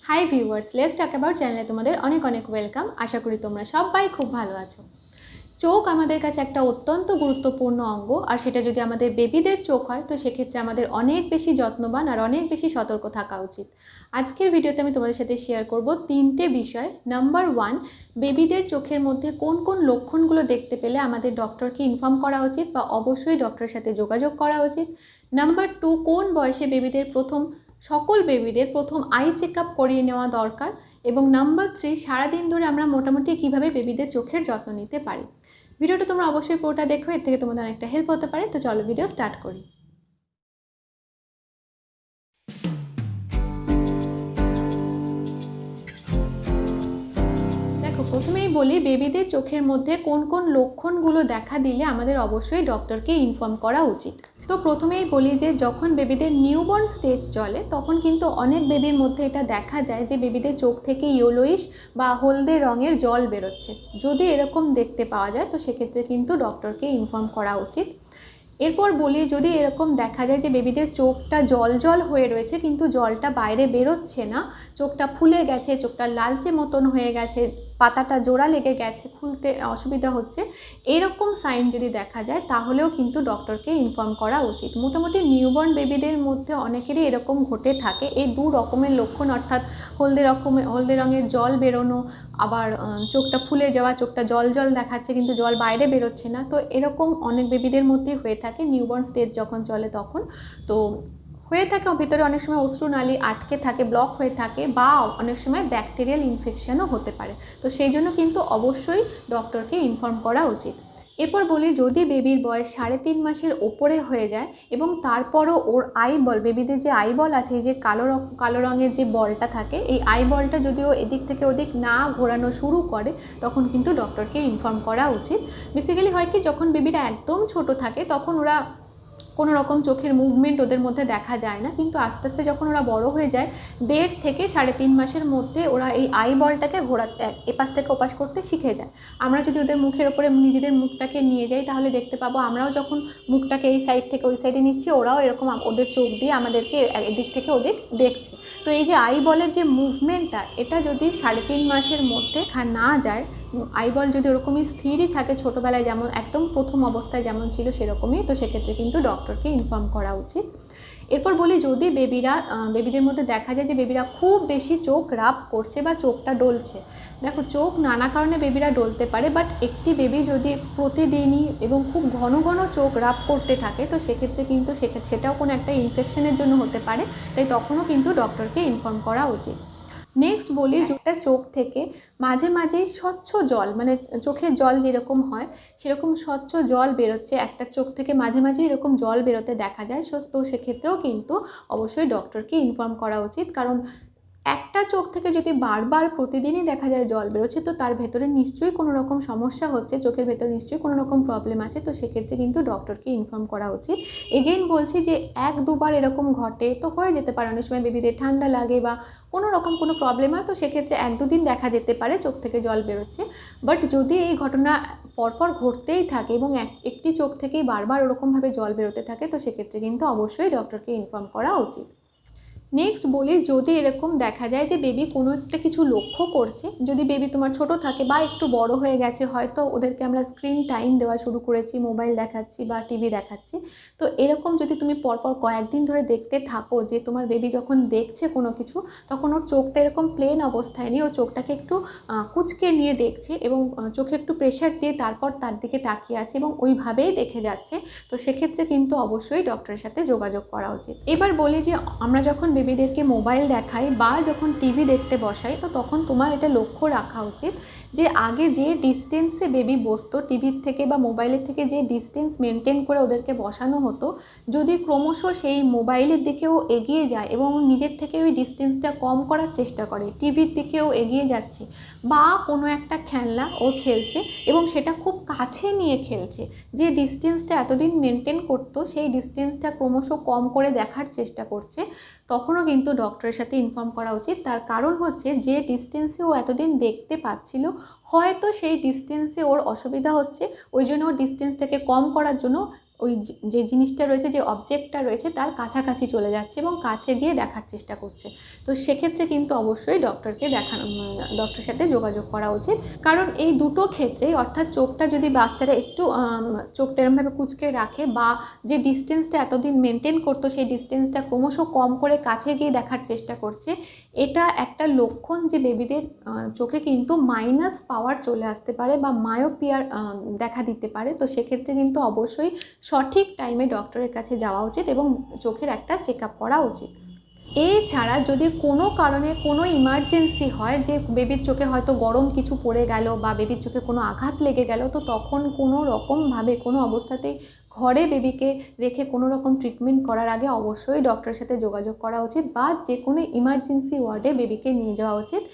Hi viewers, let's talk about চ্যানেলে তোমাদের অনেক অনেক ওয়েলকাম। আশা করি তোমরা সবাই খুব ভালো আছো। চোখ আমাদের কাছে একটা অত্যন্ত গুরুত্বপূর্ণ অঙ্গ, আর সেটা যদি আমাদের বেবিদের চোখ হয় তো সেক্ষেত্রে আমাদের অনেক বেশি যত্নবান আর অনেক বেশি সতর্ক থাকা উচিত। আজকের ভিডিওতে আমি তোমাদের সাথে শেয়ার করব 3টে বিষয়। নাম্বার 1, বেবিদের চোখের মধ্যে কোন কোন লক্ষণগুলো দেখতে পেলে আমাদের ডক্টরকে ইনফর্ম করা উচিত বা অবশ্যই ডক্টরের সাথে যোগাযোগ করা উচিত। নাম্বার 2, কোন বয়সে সকল বেবিদের প্রথম আই চেক আপ করিয়ে নেওয়া দরকার। এবং নাম্বার 3, সারাদিন ধরে আমরা মোটামুটি কীভাবে বেবিদের চোখের যত্ন নিতে পারি। ভিডিওটা তোমরা অবশ্যই পুরোটা দেখো, এর থেকে তোমাদের অনেকটা হেল্প হতে পারে। তো চলো ভিডিও স্টার্ট করি। দেখো, প্রথমেই বলি বেবিদের চোখের মধ্যে কোন কোন লক্ষণগুলো দেখা দিলে আমাদের অবশ্যই ডক্টরকে ইনফর্ম করা উচিত। তো প্রথমেই বলি যে যখন বেবিদের নিউবর্ন স্টেজ চলে তখন কিন্তু অনেক বেবির মধ্যে এটা দেখা যায় যে বেবিদের চোখ থেকে ইয়েলোইশ বা হলদে রঙের জল বেরোচ্ছে। যদি এরকম দেখতে পাওয়া যায় তো সেক্ষেত্রে কিন্তু ডক্টরকে ইনফর্ম করা উচিত। এরপর বলি, যদি এরকম দেখা যায় যে বেবিদের চোখটা জল জল হয়ে রয়েছে কিন্তু জলটা বাইরে বেরোচ্ছে না, চোখটা ফুলে গেছে, চোখটা লালচে মতন হয়ে গেছে, পাতাটা জোড়া লেগে গেছে, খুলতে অসুবিধা হচ্ছে, এরকম সাইন যদি দেখা যায় তাহলেও কিন্তু ডক্টরকে ইনফর্ম করা উচিত। মোটামুটি নিউবর্ন বেবিদের মধ্যে অনেকেরই এরকম ঘটে থাকে। এই দু রকমের লক্ষণ, অর্থাৎ হলদে রঙের জল বেরোনো, আবার চোখটা ফুলে যাওয়া, চোখটা জল জল দেখাচ্ছে কিন্তু জল বাইরে বেরোচ্ছে না, তো এরকম অনেক বেবিদের মধ্যেই হয়ে থাকে নিউবর্ন স্টেজ যখন চলে তখন। তো হয়ে থাকে ভেতরে অনেক সময় অশ্রুনালী আটকে থাকে, ব্লক হয়ে থাকে, বা অনেক সময় ব্যাকটেরিয়াল ইনফেকশনও হতে পারে। তো সেই জন্য কিন্তু অবশ্যই ডক্টরকে ইনফর্ম করা উচিত। এরপর বলি, যদি বেবির বয়স 3.5 মাসের ওপরে হয়ে যায় এবং তারপরও ওর আইবল, বেবিদের যে আইবল আছে, এই যে কালো রঙের যে বলটা থাকে, এই আইবলটা যদিও এদিক থেকে ওদিক না ঘোরানো শুরু করে তখন কিন্তু ডক্টরকে ইনফর্ম করা উচিত। বেসিক্যালি হয় কি, যখন বেবিরা একদম ছোট থাকে তখন ওরা কোনো রকম চোখের মুভমেন্ট ওদের মধ্যে দেখা যায় না, কিন্তু আস্তে আস্তে যখন ওরা বড় হয়ে যায় 1.5 থেকে 3.5 মাসের মধ্যে ওরা এই আই বলটাকে ঘোরাতে, এপাশ থেকে ওপাশ করতে শিখে যায়। আমরা যদি ওদের মুখের ওপরে নিজেদের মুখটাকে নিয়ে যাই তাহলে দেখতে পাবো আমরাও যখন মুখটাকে এই সাইড থেকে ওই সাইডে নিচ্ছি, ওরাও এরকম ওদের চোখ দিয়ে আমাদেরকে এদিক থেকে ওদিক দেখছে। তো এই যে আই বলের যে মুভমেন্টটা, এটা যদি 3.5 মাসের মধ্যে না যায়, আইবল যদি ওরকমই স্থিরই থাকে ছোটোবেলায় যেমন একদম প্রথম অবস্থায় যেমন ছিল সেরকমই, তো সেক্ষেত্রে কিন্তু ডক্টরকে ইনফর্ম করা উচিত। এরপর বলি, যদি বেবিদের মধ্যে দেখা যায় যে বেবিরা খুব বেশি চোখ রাব করছে বা চোখটা ডলছে। দেখো, চোখ নানা কারণে বেবিরা ডলতে পারে, বাট একটি বেবি যদি প্রতিদিনই এবং খুব ঘন ঘন চোখ রাব করতে থাকে তো সেক্ষেত্রে কিন্তু সেটাও কোনো একটা ইনফেকশনের জন্য হতে পারে, তাই তখনও কিন্তু ডক্টরকে ইনফর্ম করা উচিত। নেক্সট বলি, যেটা চোখ থেকে মাঝে মাঝেই স্বচ্ছ জল, মানে চোখের জল যেরকম হয় সেরকম স্বচ্ছ জল বেরোচ্ছে, একটা চোখ থেকে মাঝে মাঝে এরকম জল বেরোতে দেখা যায়, তো সেক্ষেত্রেও কিন্তু অবশ্যই ডক্টরকে ইনফর্ম করা উচিত। কারণ একটা চোখ থেকে যদি বারবার প্রতিদিনই দেখা যায় জল বেরোচ্ছে তো তার ভেতরে নিশ্চয়ই কোনো রকম সমস্যা হচ্ছে, চোখের ভেতরে নিশ্চয়ই কোনো রকম প্রবলেম আছে, তো সেক্ষেত্রে কিন্তু ডক্টরকে ইনফর্ম করা উচিত। এগেইন বলছি যে 1-2 বার এরকম ঘটে তো হয়ে যেতে পারে, অনেক সময় বেবিদের ঠান্ডা লাগে বা কোনো রকম কোনো প্রবলেম হয়, তো সেক্ষেত্রে 1-2 দিন দেখা যেতে পারে চোখ থেকে জল বেরোচ্ছে। বাট যদি এই ঘটনা পরপর ঘটতেই থাকে এবং একটি চোখ থেকেই বারবার ওরকমভাবে জল বেরোতে থাকে তো সেক্ষেত্রে কিন্তু অবশ্যই ডক্টরকে ইনফর্ম করা উচিত। নেক্সট বলি, যদি এরকম দেখা যায় যে বেবি কোনো একটা কিছু লক্ষ্য করছে, যদি বেবি তোমার ছোট থাকে বা একটু বড় হয়ে গেছে, হয়তো ওদেরকে আমরা স্ক্রিন টাইম দেওয়া শুরু করেছি, মোবাইল দেখাচ্ছি বা টিভি দেখাচ্ছি, তো এরকম যদি তুমি পরপর কয়েকদিন ধরে দেখতে থাকো যে তোমার বেবি যখন দেখছে কোনো কিছু তখন ওর চোখটা এরকম প্লেন অবস্থায় নেই, ও চোখটাকে একটু কুঁচকে নিয়ে দেখছে এবং চোখে একটু প্রেশার দিয়ে তারপর তার দিকে তাকিয়ে আছে এবং ওইভাবেই দেখে যাচ্ছে, তো সেক্ষেত্রে কিন্তু অবশ্যই ডক্টরের সাথে যোগাযোগ করা উচিত। এবার বলি যে আমরা যখন বেবিদেরকে মোবাইল দেখাই বা যখন টিভি দেখতে বসাই তো তখন তোমার এটা লক্ষ্য রাখা উচিত যে আগে যে ডিস্টেন্সে বেবি বসতো টিভির থেকে বা মোবাইলের থেকে, যে ডিস্টেন্স মেনটেন করে ওদেরকে বসানো হতো, যদি ক্রমশ সেই মোবাইলের দিকেও এগিয়ে যায় এবং নিজের থেকে ওই ডিস্টেন্সটা কম করার চেষ্টা করে, টিভির দিকেও এগিয়ে যাচ্ছে বা কোনো একটা খেলনা ও খেলছে এবং সেটা খুব কাছে নিয়ে খেলছে, যে ডিস্টেন্সটা এতদিন মেনটেন করতো সেই ডিস্টেন্সটা ক্রমশ কম করে দেখার চেষ্টা করছে, তখনও কিন্তু ডক্টরের সাথে ইনফর্ম করা উচিত। তার কারণ হচ্ছে যে ডিস্টেন্সে ও এতদিন দেখতে পাচ্ছিল হয়তো সেই ডিস্টেন্সে ওর অসুবিধা হচ্ছে, ওই জন্য ওর ডিস্টেন্সটাকে কম করার জন্য ওই যে জিনিসটা রয়েছে, যে অবজেক্টটা রয়েছে তার কাছাকাছি চলে যাচ্ছে এবং কাছে গিয়ে দেখার চেষ্টা করছে। তো সেক্ষেত্রে কিন্তু অবশ্যই ডক্টরের সাথে যোগাযোগ করা উচিত। কারণ এই দুটো ক্ষেত্রেই, অর্থাৎ চোখটা যদি বাচ্চারা একটু চোখটা এরমভাবে কুঁচকে রাখে বা যে ডিস্টেন্সটা এতদিন মেনটেন করতো সেই ডিস্টেন্সটা ক্রমশ কম করে কাছে গিয়ে দেখার চেষ্টা করছে, এটা একটা লক্ষণ যে বেবিদের চোখে কিন্তু মাইনাস পাওয়ার চলে আসতে পারে বা মায়োপিয়ার দেখা দিতে পারে। তো সেক্ষেত্রে কিন্তু অবশ্যই সঠিক টাইমে ডক্টরের কাছে যাওয়া উচিত এবং চোখের একটা চেক আপ করা উচিত। এছাড়া যদি কোনো কারণে কোনো ইমার্জেন্সি হয়, যে বেবির চোখে হয়তো গরম কিছু পড়ে গেল বা বেবির চোখে কোনো আঘাত লেগে গেল, তো তখন কোনো রকমভাবে কোনো অবস্থাতেই ঘরে বেবিকে রেখে কোনো রকম ট্রিটমেন্ট করার আগে অবশ্যই ডক্টরের সাথে যোগাযোগ করা উচিত বা যে কোনো ইমার্জেন্সি ওয়ার্ডে বেবিকে নিয়ে যাওয়া উচিত।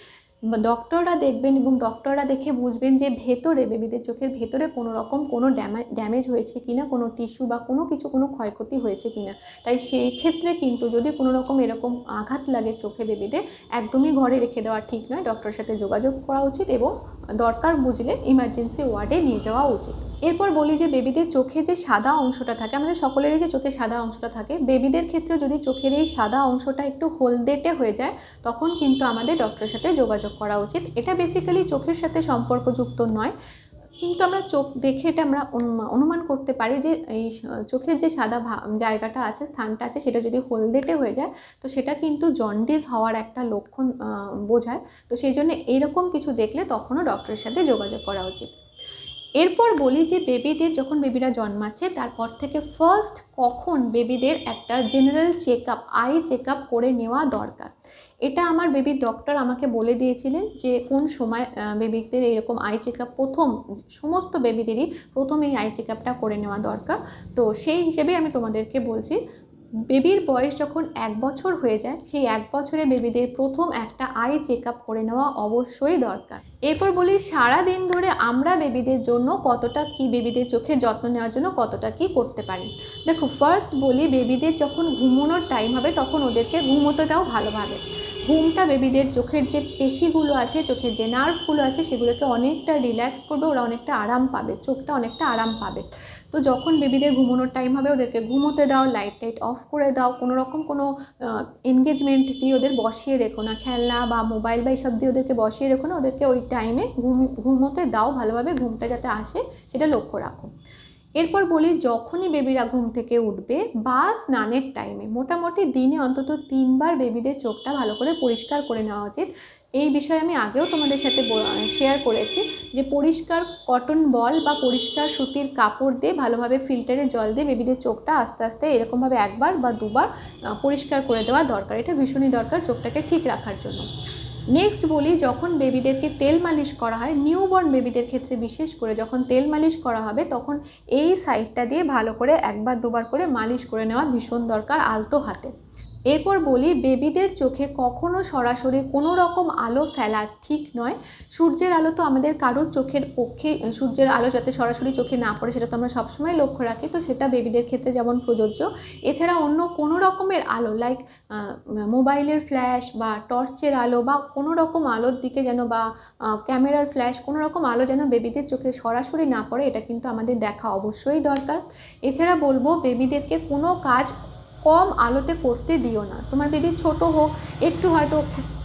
ডক্টররা দেখবেন এবং ডক্টররা দেখে বুঝবেন যে ভেতরে, বেবিদের চোখের ভেতরে কোনো রকম কোনো ড্যামেজ হয়েছে কিনা, কোনো টিস্যু বা কোনো কিছু, কোনো ক্ষয়ক্ষতি হয়েছে কিনা। তাই সেই ক্ষেত্রে কিন্তু যদি কোনো রকম এরকম আঘাত লাগে চোখে বেবিদের, একদমই ঘরে রেখে দেওয়া ঠিক নয়, ডক্টরের সাথে যোগাযোগ করা উচিত এবং দরকার বুঝলে ইমার্জেন্সি ওয়ার্ডে নিয়ে যাওয়া উচিত। এরপর বলি যে বেবিদের চোখে যে সাদা অংশটা থাকে, আমাদের সকলেরই যে চোখে সাদা অংশটা থাকে, বেবিদের ক্ষেত্রে যদি চোখের এই সাদা অংশটা একটু হলদেটে হয়ে যায়, তখন কিন্তু আমাদের ডক্টরের সাথে যোগাযোগ করা উচিত। এটা বেসিক্যালি চোখের সাথে সম্পর্কযুক্ত নয়, কিন্তু আমরা চোখ দেখে এটা আমরা অনুমান করতে পারি যে এই চোখের যে সাদা জায়গাটা আছে, স্থানটা আছে, সেটা যদি হলদেটে হয়ে যায় তো সেটা কিন্তু জন্ডিস হওয়ার একটা লক্ষণ বোঝায়। তো সেই জন্য এইরকম কিছু দেখলে তখনও ডক্টরের সাথে যোগাযোগ করা উচিত। এরপর বলি যে বেবিদের যখন বেবিরা জন্মাচ্ছে তারপর থেকে ফার্স্ট কখন বেবিদের একটা general check up, eye check up করে নেওয়া দরকার। এটা আমার বেবির ডক্টর আমাকে বলে দিয়েছিলেন যে কোন সময় বেবিদের এরকম আই চেক আপ, প্রথম সমস্ত বেবিদেরই প্রথম এই আই চেক আপটা করে নেওয়া দরকার। তো সেই হিসেবে আমি তোমাদেরকে বলছি, বেবির বয়স যখন 1 বছর হয়ে যায়, সেই 1 বছরে বেবিদের প্রথম একটা আই চেক আপ করে নেওয়া অবশ্যই দরকার। এরপর বলি সারা দিন ধরে আমরা বেবিদের জন্য কতটা কি, বেবিদের চোখের যত্ন নেওয়ার জন্য কতটা কি করতে পারি। দেখো, ফার্স্ট বলি বেবিদের যখন ঘুমানোর টাইম হবে তখন ওদেরকে ঘুমোতে দাও ভালোভাবে। ঘুমটা বেবিদের চোখের যে পেশিগুলো আছে, চোখের যে নার্ভগুলো আছে, সেগুলোকে অনেকটা রিল্যাক্স করবে, ওরা অনেকটা আরাম পাবে, চোখটা অনেকটা আরাম পাবে। তো যখন বেবিদের ঘুমানোর টাইম হবে ওদেরকে ঘুমোতে দাও, লাইট টাইট অফ করে দাও, কোনো রকম কোনো এনগেজমেন্ট দিয়ে ওদের বসিয়ে রেখো না, খেলনা বা মোবাইল বা এইসব দিয়ে ওদেরকে বসিয়ে রেখো না, ওদেরকে ওই টাইমে ঘুমোতে দাও ভালোভাবে, ঘুমটা যাতে আসে সেটা লক্ষ্য রাখো। এরপর বলি যখনই বেবিরা ঘুম থেকে উঠবে বা স্নানের টাইমে, মোটামুটি দিনে অন্তত 3 বার বেবিদের চোখটা ভালো করে পরিষ্কার করে নেওয়া উচিত। এই বিষয়ে আমি আগেও তোমাদের সাথে শেয়ার করেছি যে পরিষ্কার কটন বল বা পরিষ্কার সুতির কাপড় দিয়ে ভালোভাবে ফিল্টারে জল দিয়ে বেবিদের চোখটা আস্তে আস্তে এরকমভাবে 1 বার বা 2 বার পরিষ্কার করে দেওয়া দরকার। এটা ভীষণই দরকার চোখটাকে ঠিক রাখার জন্য। নেক্সট বলি, যখন বেবিদেরকে তেল মালিশ করা হয়, নিউবর্ন বেবিদের ক্ষেত্রে বিশেষ করে যখন তেল মালিশ করা হবে তখন এই সাইডটা দিয়ে ভালো করে 1 বার 2 বার করে মালিশ করে নেওয়া ভীষণ দরকার আলতো হাতে। এরপর বলি বেবিদের চোখে কখনো সরাসরি কোনো রকম আলো ফেলা ঠিক নয়। সূর্যের আলো তো আমাদের কারোর চোখের পক্ষে, সূর্যের আলো যাতে সরাসরি চোখে না পড়ে সেটা তো আমরা সবসময় লক্ষ্য রাখি, তো সেটা বেবিদের ক্ষেত্রে যেমন প্রযোজ্য। এছাড়া অন্য কোনো রকমের আলো লাইক মোবাইলের ফ্ল্যাশ বা টর্চের আলো বা কোনো রকম আলোর দিকে যেন, বা ক্যামেরার ফ্ল্যাশ, কোনো রকম আলো যেন বেবিদের চোখে সরাসরি না পড়ে, এটা কিন্তু আমাদের দেখা অবশ্যই দরকার। এছাড়া বলবো বেবিদেরকে কোনো কাজ কম আলোতে করতে দিও না। তোমার বেবি ছোট হোক, একটু হয়তো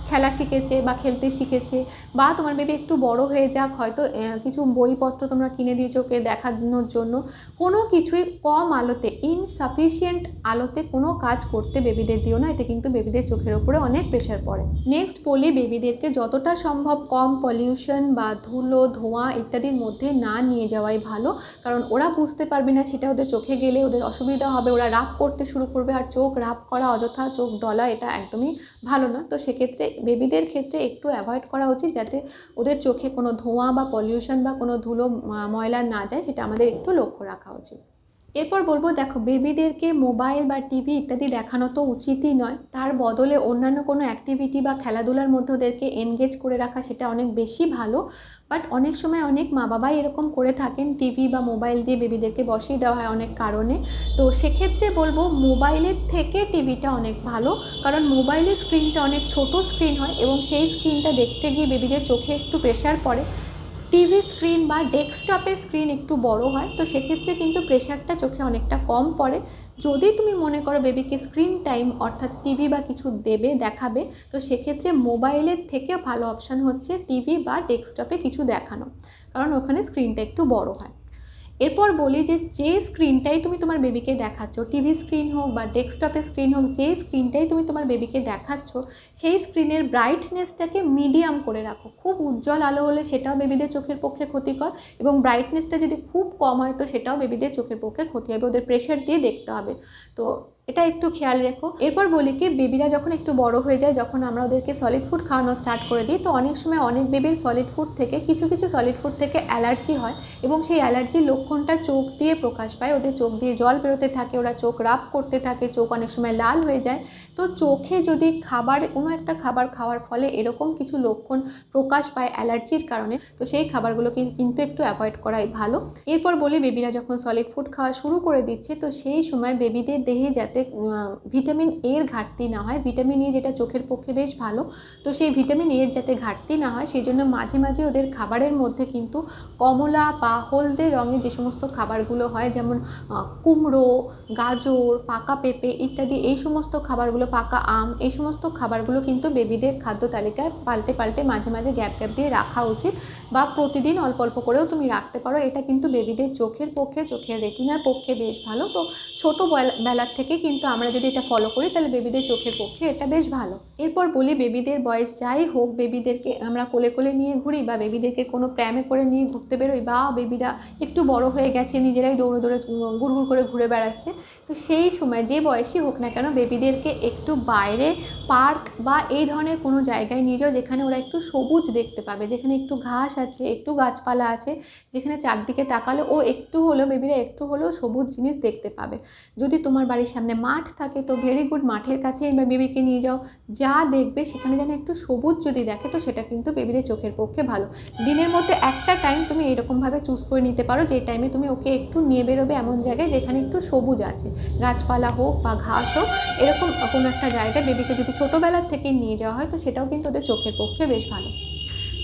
খেলা শিখেছে বা খেলতে শিখেছে, বা তোমার বেবি একটু বড় হয়ে যাক, হয়তো কিছু বইপত্র তোমরা কিনে দিয়েছো ওকে দেখানোর জন্য, কোনো কিছুই কম আলোতে, ইনসাফিসিয়েন্ট আলোতে কোনো কাজ করতে বেবিদের দিও না, এতে কিন্তু বেবিদের চোখের ওপরে অনেক প্রেশার পড়ে। নেক্সট বলি বেবিদেরকে যতটা সম্ভব কম পলিউশন বা ধুলো ধোঁয়া ইত্যাদির মধ্যে না নিয়ে যাওয়াই ভালো, কারণ ওরা বুঝতে পারবে না, সেটা ওদের চোখে গেলে ওদের অসুবিধা হবে, ওরা রাব করতে শুরু করবে, আর চোখ রাব করা, অযথা চোখ ডলা, এটা একদমই ভালো না। তো সেক্ষেত্রে বেবিদের ক্ষেত্রে একটু অ্যাভয়েড করা উচিত যাতে ওদের চোখে কোনো ধোঁয়া বা পলিউশন বা কোনো ধুলো ময়লা না যায়, সেটা আমাদের একটু লক্ষ্য রাখা উচিত। এরপর বলবো, দেখো বেবিদেরকে মোবাইল বা টিভি ইত্যাদি দেখানো তো উচিতই নয়, তার বদলে অন্যান্য কোনো অ্যাক্টিভিটি বা খেলাধুলার মধ্যে ওদেরকে এনগেজ করে রাখা সেটা অনেক বেশি ভালো। বাট অনেক সময় অনেক মা বাবাই এরকম করে থাকেন, টিভি বা মোবাইল দিয়ে বেবিদেরকে বসিয়ে দেওয়া হয় অনেক কারণে। তো সেক্ষেত্রে বলবো মোবাইলের থেকে টিভিটা অনেক ভালো, কারণ মোবাইলের স্ক্রিনটা অনেক ছোট স্ক্রিন হয় এবং সেই স্ক্রিনটা দেখতে গিয়ে বেবিদের চোখে একটু প্রেশার পড়ে। টিভি স্ক্রিন বা ডেস্কটপের স্ক্রিন একটু বড় হয়, তো সেক্ষেত্রে কিন্তু প্রেশারটা চোখে অনেকটা কম পড়ে। যদি তুমি মনে করো বেবিকে স্ক্রিন টাইম অর্থাৎ টিভি বা কিছু দেখাবে, তো সেক্ষেত্রে মোবাইলের থেকেও ভালো অপশান হচ্ছে টিভি বা ডেস্কটপে কিছু দেখানো, কারণ ওখানে স্ক্রিনটা একটু বড় হয়। এরপর বলি যে স্ক্রিনটাই তুমি তোমার বেবিকে দেখাচ্ছ, টিভি স্ক্রিন হোক বা ডেস্কটপের স্ক্রিন হোক, যে স্ক্রিনটাই তুমি তোমার বেবিকে দেখাচ্ছ সেই স্ক্রিনের ব্রাইটনেসটাকে মিডিয়াম করে রাখো। খুব উজ্জ্বল আলো হলে সেটাও বেবিদের চোখের পক্ষে ক্ষতিকর, এবং ব্রাইটনেসটা যদি খুব কম হয় তো সেটাও বেবিদের চোখের পক্ষে ক্ষতি হবে, ওদের প্রেশার দিয়ে দেখতে হবে। তো এটা একটু খেয়াল রেখো। এরপর বলি কি, বেবিরা যখন একটু বড় হয়ে যায়, যখন আমরা ওদেরকে সলিড ফুড খাওয়ানো স্টার্ট করে দিই, তো অনেক সময় অনেক বেবির সলিড ফুড থেকে কিছু সলিড ফুড থেকে অ্যালার্জি হয়, এবং সেই অ্যালার্জির লক্ষণটা চোখ দিয়ে প্রকাশ পায়। ওদের চোখ দিয়ে জল বেরোতে থাকে, ওরা চোখ রাব করতে থাকে, চোখ অনেক সময় লাল হয়ে যায়। তো চোখে যদি কোনো একটা খাবার খাওয়ার ফলে এরকম কিছু লক্ষণ প্রকাশ পায় অ্যালার্জির কারণে, তো সেই খাবারগুলোকে কিন্তু একটু অ্যাভয়েড করাই ভালো। এরপর বলি, বেবিরা যখন সলিড ফুড খাওয়া শুরু করে দিচ্ছে, তো সেই সময় বেবিদের দেহে যাতে ভিটামিন এর ঘাটতি না হয়। ভিটামিন এ যেটা চোখের পক্ষে বেশ ভালো, তো সেই ভিটামিন এর যাতে ঘাটতি না হয় সেই জন্য মাঝে মাঝে ওদের খাবারের মধ্যে কিন্তু কমলা বা হলদে রঙের যে সমস্ত খাবারগুলো হয়, যেমন কুমড়ো, গাজর, পাকা পেঁপে ইত্যাদি, এই সমস্ত খাবারগুলো, পাকা আম, এই সমস্ত খাবারগুলো কিন্তু বেবিদের খাদ্য তালিকায় পাল্টে মাঝে মাঝে গ্যাপ দিয়ে রাখা উচিত, বা প্রতিদিন অল্প অল্প করেও তুমি রাখতে পারো। এটা কিন্তু বেবিদের চোখের পক্ষে, চোখের রেটিনার পক্ষে বেশ ভালো। তো ছোটো বেলার থেকে কিন্তু আমরা যদি এটা ফলো করি তাহলে বেবিদের চোখের পক্ষে এটা বেশ ভালো। এরপর বলি, বেবিদের বয়স যাই হোক, বেবিদেরকে আমরা কোলে নিয়ে ঘুরি বা বেবিদেরকে কোনো প্র্যামে করে নিয়ে ঘুরতে বেরোই, বা বেবিরা একটু বড় হয়ে গেছে, নিজেরাই দৌড়ে গুড় করে ঘুরে বেড়াচ্ছে, তো সেই সময় যে বয়সই হোক না কেন বেবিদেরকে একটু বাইরে পার্ক বা এই ধরনের কোনো জায়গায় নিয়ে যাও যেখানে ওরা একটু সবুজ দেখতে পাবে, যেখানে একটু ঘাস আছে, একটু গাছপালা আছে, যেখানে চারদিকে তাকালে ও একটু হলেও, বেবিরা একটু হলেও সবুজ জিনিস দেখতে পাবে। যদি তোমার বাড়ির সামনে মাঠ থাকে তো ভেরি গুড, মাঠের কাছেই বেবিকে নিয়ে যাও, যা দেখবে সেখানে যেন একটু সবুজ যদি দেখে তো সেটা কিন্তু বেবিদের চোখের পক্ষে ভালো। দিনের মধ্যে একটা টাইম তুমি এরকমভাবে চুজ করে নিতে পারো যে টাইমে তুমি ওকে একটু নিয়ে বেরোবে এমন জায়গায় যেখানে একটু সবুজ আছে, গাছপালা হোক বা ঘাস হোক, এরকম কোনো একটা জায়গায় বেবিকে যদি ছোটোবেলার থেকেই নিয়ে যাওয়া হয় তো সেটাও কিন্তু ওদের চোখের পক্ষে বেশ ভালো।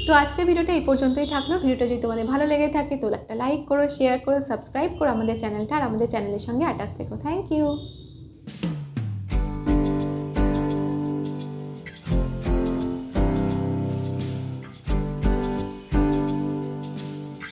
তো আজকের ভিডিওটা এই পর্যন্তই থাকলো। ভিডিওটা যদি তোমাদের ভালো লেগে থাকে তো একটা লাইক করো, শেয়ার করো, সাবস্ক্রাইব করো আমাদের চ্যানেলটা, আর আমাদের চ্যানেলের সঙ্গে অ্যাটাচ থেকো। Thank you.